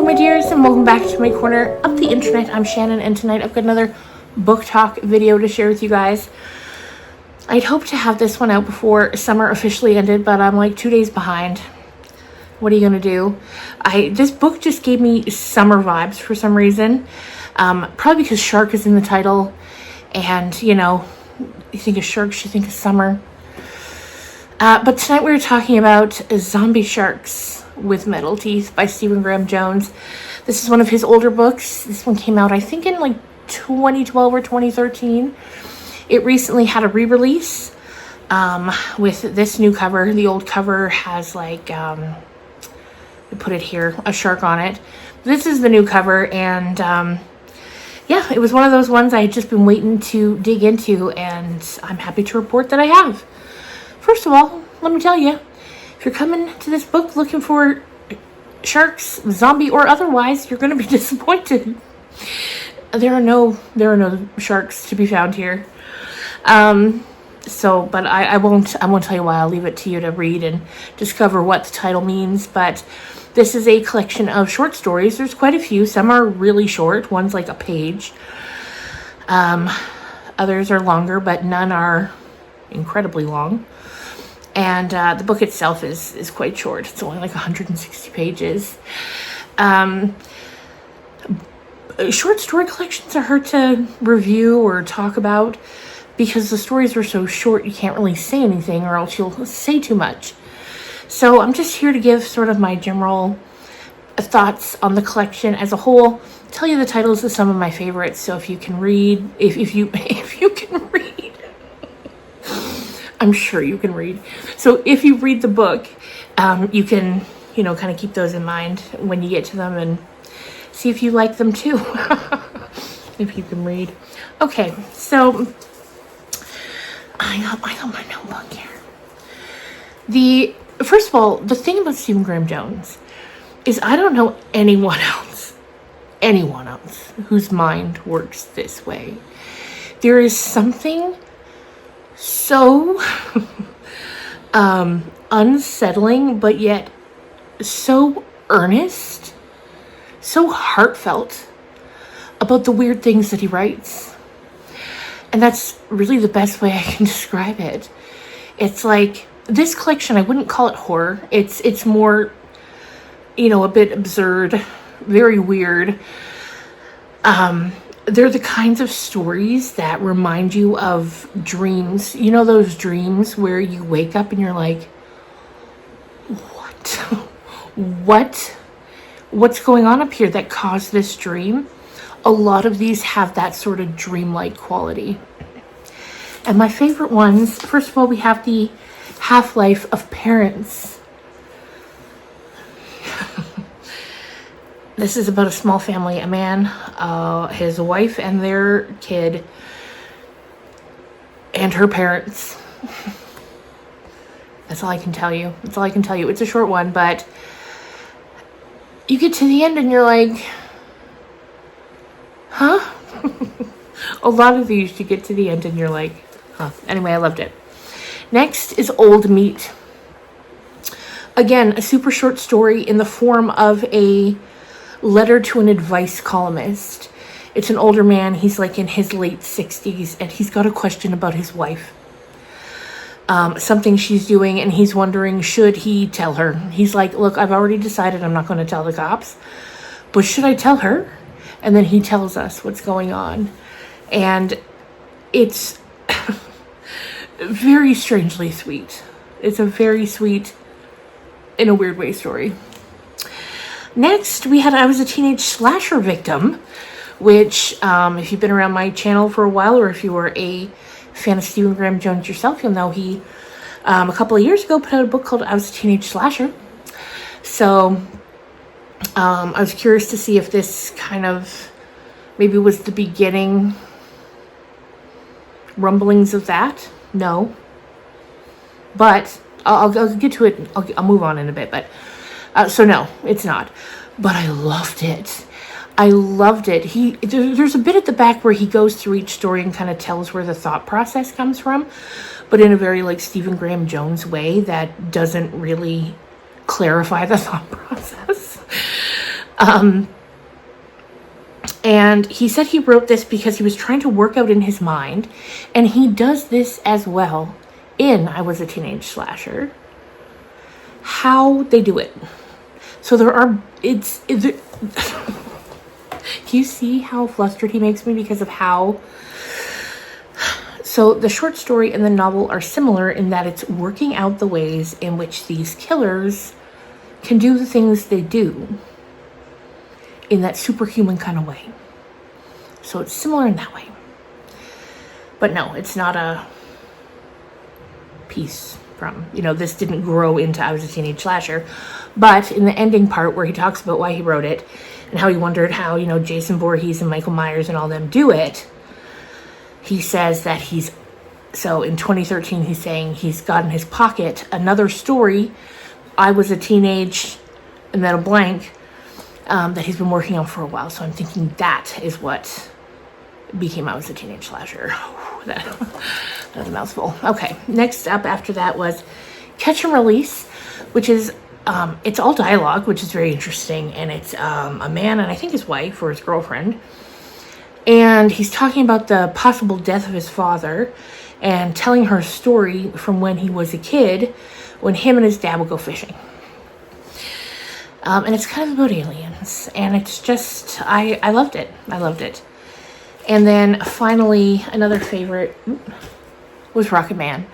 my dears, and welcome back to my corner of the internet. I'm Shannon, and tonight I've got another book talk video to share with you guys. I'd hoped to have this one out before summer officially ended, but I'm like 2 days behind. What are you gonna do? This book just gave me summer vibes for some reason. Probably because shark is in the title, and you know, you think of sharks, you think of summer. But tonight we're talking about Zombie Sharks with Metal Teeth by Stephen Graham Jones. This is one of his older books. This one came out, I think, in like 2012 or 2013. It recently had a re-release with this new cover. The old cover has like, I put it here, a shark on it. This is the new cover, and yeah, it was one of those ones I had just been waiting to dig into, and I'm happy to report that I have. First of all, let me tell you, if you're coming to this book looking for sharks, zombie or otherwise, you're going to be disappointed. There are no sharks to be found here. But I won't tell you why. I'll leave it to you to read and discover what the title means. But this is a collection of short stories. There's quite a few. Some are really short. One's like a page. Others are longer, but none are incredibly long. And the book itself is quite short. It's only like 160 pages. Short story collections are hard to review or talk about because the stories are so short you can't really say anything, or else you'll say too much. So I'm just here to give sort of my general thoughts on the collection as a whole, tell you the titles of some of my favorites. So if you can read, if you can read, I'm sure you can read. So if you read the book, you can, kind of keep those in mind when you get to them and see if you like them too. If you can read. Okay, so I got my notebook here. First of all, the thing about Stephen Graham Jones is I don't know anyone else whose mind works this way. There is something so unsettling, but yet so earnest, so heartfelt about the weird things that he writes. And that's really the best way I can describe it. It's like this collection, I wouldn't call it horror. It's more, a bit absurd, very weird. They're the kinds of stories that remind you of dreams. You know those dreams where you wake up and you're like, what? What's going on up here that caused this dream? A lot of these have that sort of dreamlike quality. And my favorite ones, first of all, we have the Half-Life of Parents. This is about a small family, a man, his wife, and their kid, and her parents. That's all I can tell you. It's a short one, but you get to the end and you're like, huh? A lot of these, you get to the end and you're like, huh. Anyway, I loved it. Next is Old Meat. Again, a super short story in the form of a letter to an advice columnist. It's an older man. He's like in his late 60s, and he's got a question about his wife. Something she's doing, and he's wondering, should he tell her? He's like, look, I've already decided I'm not going to tell the cops, but should I tell her? And then he tells us what's going on. And it's very strangely sweet. It's a very sweet, in a weird way, story. Next, I was a teenage slasher victim, which, if you've been around my channel for a while, or if you were a fan of Stephen Graham Jones yourself, you'll know he, a couple of years ago, put out a book called I Was a Teenage Slasher. So, I was curious to see if this kind of maybe was the beginning rumblings of that. No. But, I'll get to it, I'll move on in a bit, but so no, it's not. But I loved it. There's a bit at the back where he goes through each story and kind of tells where the thought process comes from, but in a very like Stephen Graham Jones way that doesn't really clarify the thought process. And he said he wrote this because he was trying to work out in his mind, and he does this as well in I Was a Teenage Slasher, how they do it. So do you see how flustered he makes me because of how? So the short story and the novel are similar in that it's working out the ways in which these killers can do the things they do in that superhuman kind of way. So it's similar in that way. But no, it's not a piece from, this didn't grow into I Was a Teenage Slasher. But in the ending part where he talks about why he wrote it and how he wondered how, Jason Voorhees and Michael Myers and all them do it, he says that so in 2013, he's saying he's got in his pocket another story, I Was a Teenage, and then a blank, that he's been working on for a while. So I'm thinking that is what became I Was a Teenage Slasher. That was a mouthful. Okay, next up after that was Catch and Release, which is, it's all dialogue, which is very interesting. And it's a man and I think his wife or his girlfriend. And he's talking about the possible death of his father and telling her a story from when he was a kid, when him and his dad would go fishing. And it's kind of about aliens. And it's just, I loved it. I loved it. And then finally, another favorite was Rocket Man.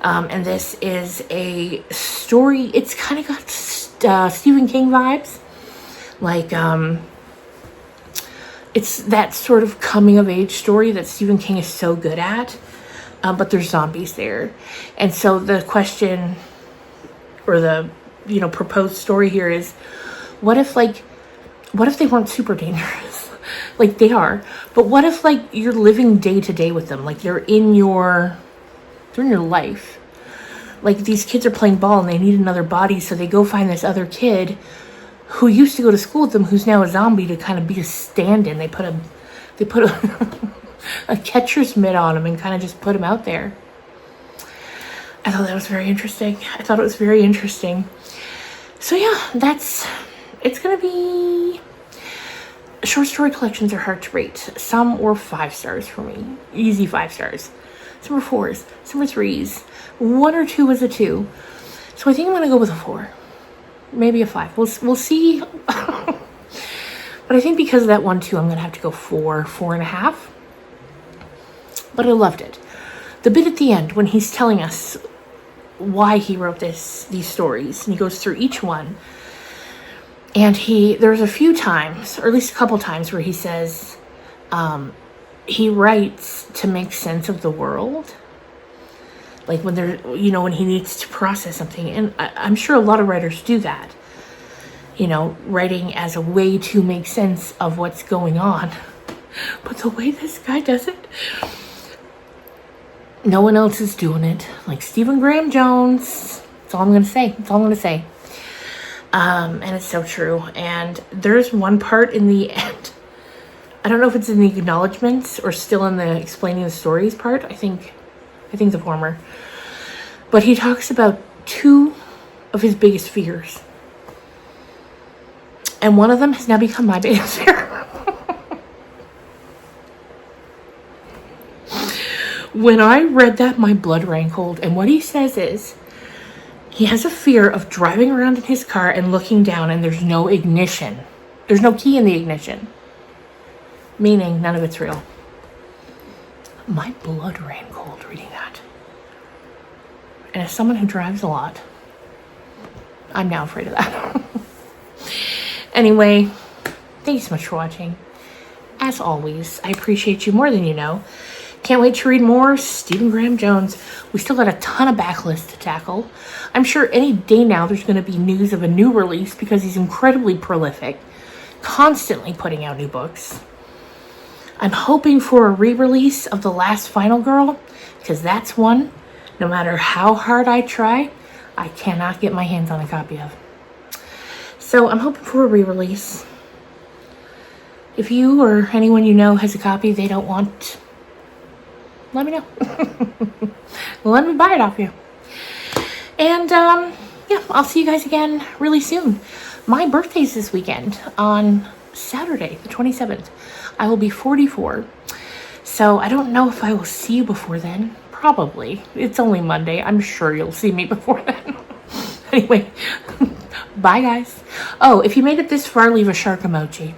And this is a story, it's kind of got Stephen King vibes. Like, it's that sort of coming of age story that Stephen King is so good at. But there's zombies there. And so the question, or the, proposed story here is, what if they weren't super dangerous? Like they are, but what if you're living day to day with them? Like they're in your life. Like these kids are playing ball and they need another body. So they go find this other kid who used to go to school with them, who's now a zombie, to kind of be a stand-in. They put a catcher's mitt on him and kind of just put him out there. I thought that was very interesting. So yeah, it's going to be, short story collections are hard to rate. Some were 5 stars for me. Easy 5 stars. Some were 4s. Some were 3s. 1 or 2 was a 2. So I think I'm going to go with a 4. Maybe a 5. We'll see. But I think because of that 1-2, I'm going to have to go 4, 4.5. But I loved it. The bit at the end when he's telling us why he wrote these stories, and he goes through each one. And there's a few times, or at least a couple times, where he says he writes to make sense of the world. Like when when he needs to process something. And I'm sure a lot of writers do that. Writing as a way to make sense of what's going on. But the way this guy does it, no one else is doing it. Like Stephen Graham Jones. That's all I'm going to say. And it's so true. And there's one part in the end. I don't know if it's in the acknowledgements or still in the explaining the stories part. I think the former. But he talks about 2 of his biggest fears. And one of them has now become my biggest fear. When I read that, my blood ran cold. And what he says is, he has a fear of driving around in his car and looking down and there's no ignition. There's no key in the ignition. Meaning none of it's real. My blood ran cold reading that. And as someone who drives a lot, I'm now afraid of that. Anyway, thank you so much for watching. As always, I appreciate you more than you know. Can't wait to read more Stephen Graham Jones. We still got a ton of backlist to tackle. I'm sure any day now there's going to be news of a new release because he's incredibly prolific, constantly putting out new books. I'm hoping for a re-release of The Last Final Girl, because that's one, no matter how hard I try, I cannot get my hands on a copy of. So I'm hoping for a re-release. If you or anyone you know has a copy they don't want, let me know. Let me buy it off you. And yeah, I'll see you guys again really soon. My birthday's this weekend on Saturday, the 27th. I will be 44. So I don't know if I will see you before then. Probably. It's only Monday. I'm sure you'll see me before then. Anyway, bye guys. Oh, if you made it this far, leave a shark emoji.